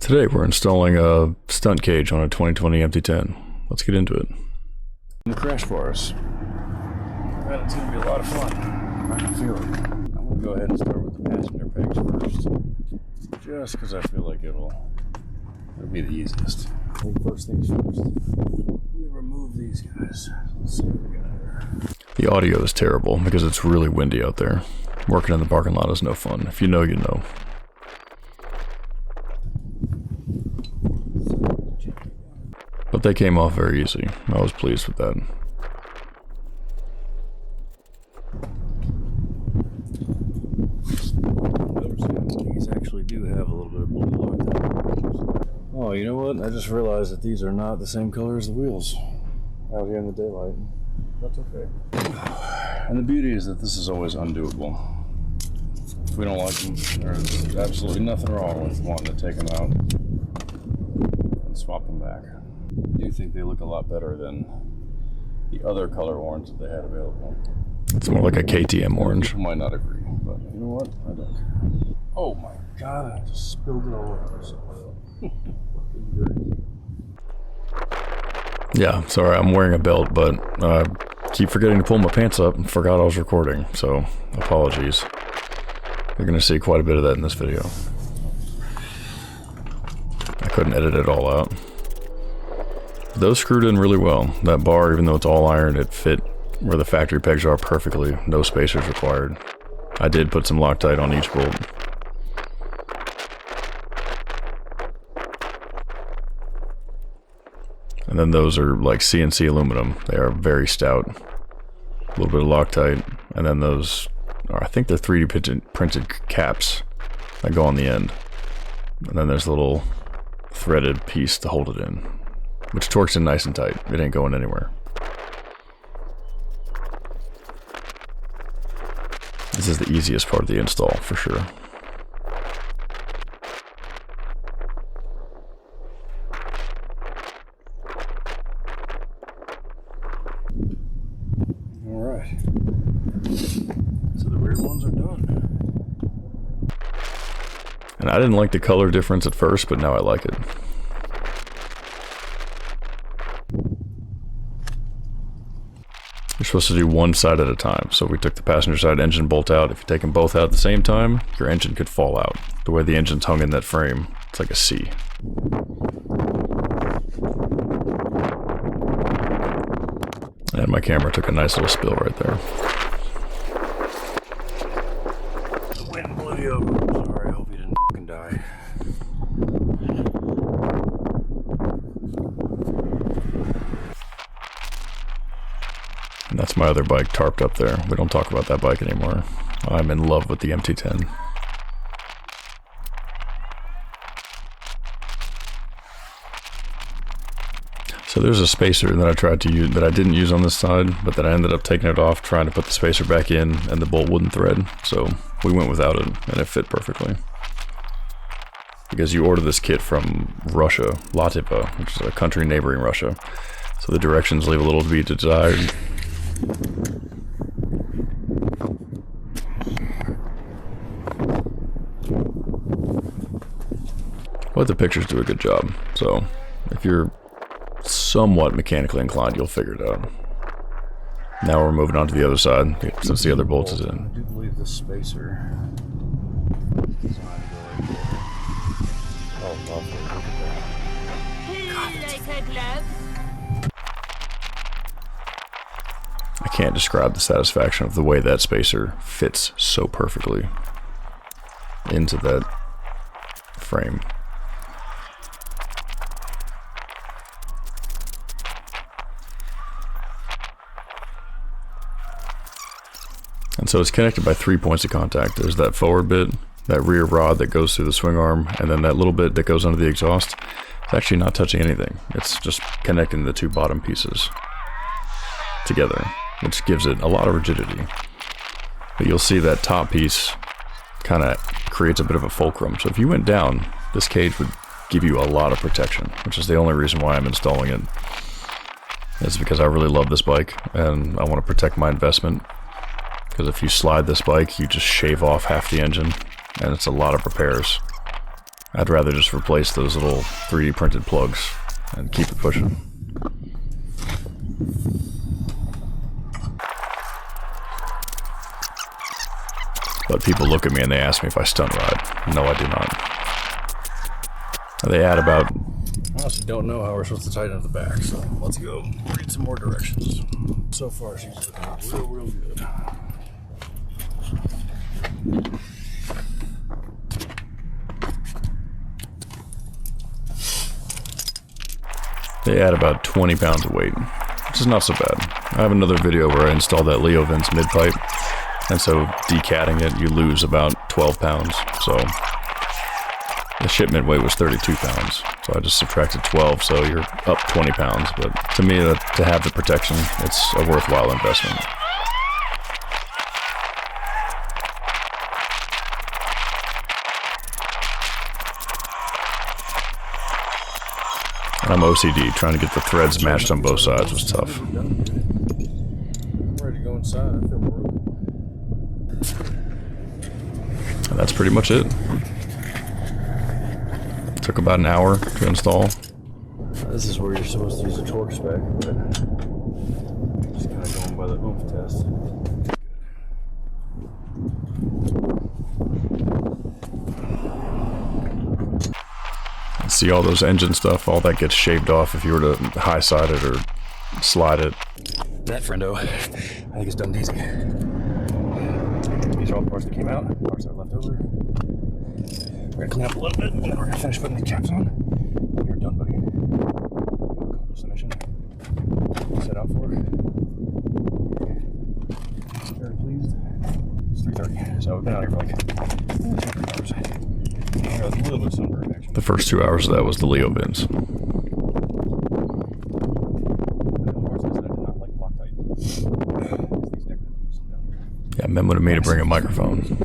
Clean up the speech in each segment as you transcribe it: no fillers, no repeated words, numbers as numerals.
Today we're installing a Stunt Cage on a 2020 MT10. Let's get into it. The crash bars. Man, it's going to be a lot of fun. I can feel it. I'm going to go ahead and start with the passenger pegs first. Just because I feel like it'll be the easiest. I think first things first. We remove these guys. Let's see what we got here. The audio is terrible because it's really windy out there. Working in the parking lot is no fun. If you know, you know. But they came off very easy. I was pleased with that. These actually do have a little bit of blue lock. Oh, you know what? I just realized that these are not the same color as the wheels out here in the daylight. That's okay. And the beauty is that this is always undoable. If we don't like them, there's absolutely nothing wrong with wanting to take them out and swap them back. I do think they look a lot better than the other color orange that they had available. It's more like a KTM orange. People might not agree, but you know what? I don't care. Oh my god, I just spilled it all over myself. Yeah, sorry, I'm wearing a belt, but I keep forgetting to pull my pants up and forgot I was recording, so apologies. You're going to see quite a bit of that in this video. I couldn't edit it all out. Those screwed in really well. That bar, even though it's all iron, it fit where the factory pegs are perfectly. No spacers required. I did put some Loctite on each bolt. And then those are like CNC aluminum. They are very stout. A little bit of Loctite. And then those are, I think they're 3D printed caps that go on the end. And then there's a little threaded piece to hold it in, which torques in nice and tight. It ain't going anywhere. This is the easiest part of the install, for sure. Alright. So the rear ones are done. And I didn't like the color difference at first, but now I like it. You're supposed to do one side at a time. So we took the passenger side engine bolt out. If you take them both out at the same time, your engine could fall out. The way the engine's hung in that frame, it's like a C. And my camera took a nice little spill right there. The wind blew you over. Sorry, I hope you didn't fucking die. And that's my other bike tarped up there. We don't talk about that bike anymore. I'm in love with the MT10. So there's a spacer that I tried to use, that I didn't use on this side, but that I ended up taking it off, trying to put the spacer back in, and the bolt wouldn't thread. So we went without it, and it fit perfectly. Because you order this kit from Russia, Latvia, which is a country neighboring Russia. So the directions leave a little to be desired. But the pictures do a good job. So if you're somewhat mechanically inclined, you'll figure it out. Now we're moving on to the other side, since the other bolt is in. I do believe this spacer is designed to go right there. Oh, lovely. Look at that. I can't describe the satisfaction of the way that spacer fits so perfectly into that frame. And so it's connected by 3 points of contact. There's that forward bit, that rear rod that goes through the swing arm, and then that little bit that goes under the exhaust. It's actually not touching anything. It's just connecting the two bottom pieces together, which gives it a lot of rigidity. But you'll see that top piece kind of creates a bit of a fulcrum. So if you went down, this cage would give you a lot of protection, which is the only reason why I'm installing it. It's because I really love this bike, and I want to protect my investment. Because if you slide this bike, you just shave off half the engine, and it's a lot of repairs. I'd rather just replace those little 3D printed plugs and keep it pushing. But people look at me and they ask me if I stunt ride. No, I do not. They add about... I honestly don't know how we're supposed to tighten up the back, so let's go read some more directions. So far, she's looking real good. They add about 20 pounds of weight, which is not so bad. I have another video where I installed that Leo Vince mid-pipe, and so decatting it, you lose about 12 pounds. So the shipment weight was 32 pounds. So I just subtracted 12, so you're up 20 pounds. But to me, to have the protection, it's a worthwhile investment. And I'm OCD, trying to get the threads matched on both sides was tough. I'm ready to go inside. I feel broke. And that's pretty much it. Took about an hour to install. This is where you're supposed to use a torque spec, but just kind of going by the oomph test. See all those engine stuff, all that gets shaved off if you were to high side it or slide it. That, friendo, I think it's done easy. These are all the parts that came out, parts that are left over. We're gonna clean up a little bit, and then we're gonna finish putting the caps on. You're done, buddy. Accomplish the mission. Set out for. Very pleased. It's 3:30, so we've been out here for like 2 hours. A little bit of sunburn, actually. The first 2 hours of that was the Leo Vince. Yeah, Mem would have made to bring a microphone.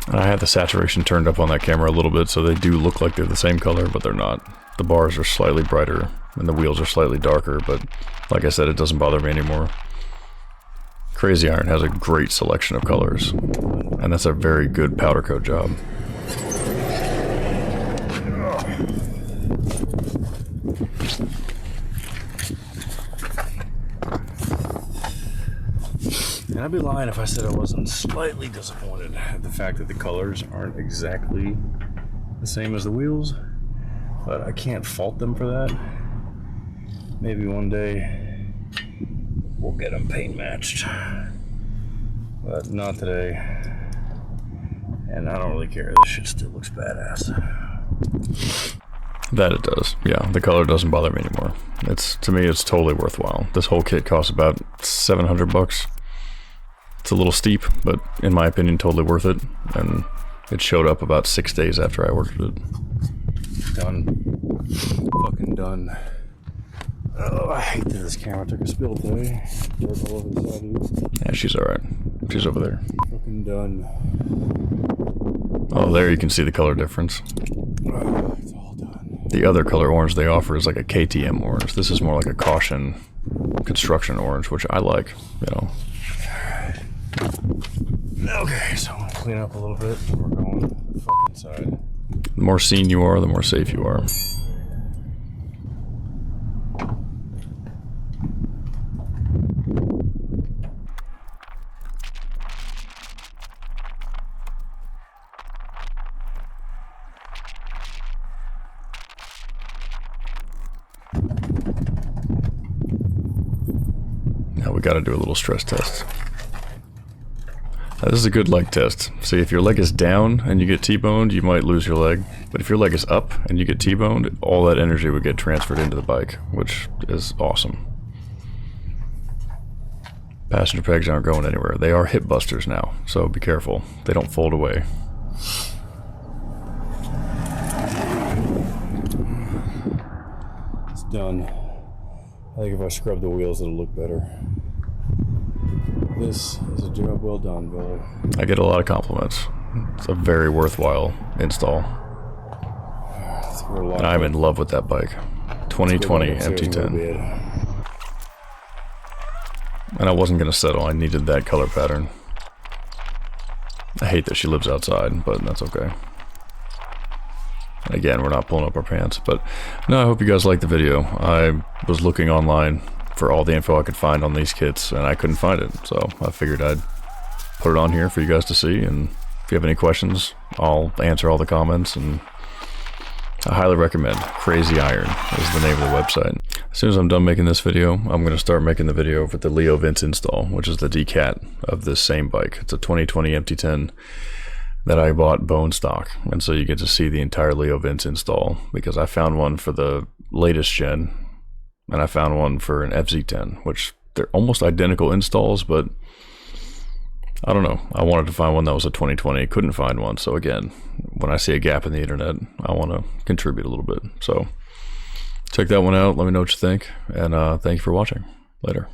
And I had the saturation turned up on that camera a little bit, so they do look like they're the same color, but they're not. The bars are slightly brighter, and the wheels are slightly darker, but like I said, it doesn't bother me anymore. CrazyIron has a great selection of colors, and that's a very good powder coat job. And I'd be lying if I said I wasn't slightly disappointed at the fact that the colors aren't exactly the same as the wheels, but I can't fault them for that. Maybe one day we'll get them paint matched, but not today. And I don't really care, this shit still looks badass. That it does. Yeah, the color doesn't bother me anymore. To me, it's totally worthwhile. This whole kit costs about $700. It's a little steep, but in my opinion, totally worth it. And it showed up about 6 days after I ordered it. Done. Fucking done. Oh, I hate that this camera took a spill today. Dirt all over the side of you. Yeah, she's alright. She's over there. Fucking done. Oh, there you can see the color difference. Oh, it's all done. The other color orange they offer is like a KTM orange. This is more like a caution construction orange, which I like, you know. Okay, so I'm gonna clean up a little bit. We're going to the fucking side. The more seen you are, the more safe you are. Now we gotta do a little stress test. Now, this is a good leg test. See, if your leg is down and you get T-boned, you might lose your leg. But if your leg is up and you get T-boned, all that energy would get transferred into the bike, which is awesome. Passenger pegs aren't going anywhere. They are hip busters now, so be careful. They don't fold away. It's done. I think if I scrub the wheels, it'll look better. This is a job well done, brother. I get a lot of compliments. It's a very worthwhile install. I'm in love with that bike. 2020 MT10. And I wasn't going to settle. I needed that color pattern. I hate that she lives outside, but that's okay. Again, we're not pulling up our pants. But no, I hope you guys liked the video. I was looking online for all the info I could find on these kits, and I couldn't find it. So I figured I'd put it on here for you guys to see. And if you have any questions, I'll answer all the comments. And I highly recommend CrazyIron is the name of the website. As soon as I'm done making this video, I'm going to start making the video for the Leo Vince install, which is the decat of this same bike. It's a 2020 MT10 that I bought bone stock, and so you get to see the entire Leo Vince install, because I found one for the latest gen, and I found one for an FZ10, which they're almost identical installs, but I don't know. I wanted to find one that was a 2020, couldn't find one. So again, when I see a gap in the internet, I want to contribute a little bit. So check that one out. Let me know what you think, and thank you for watching. Later.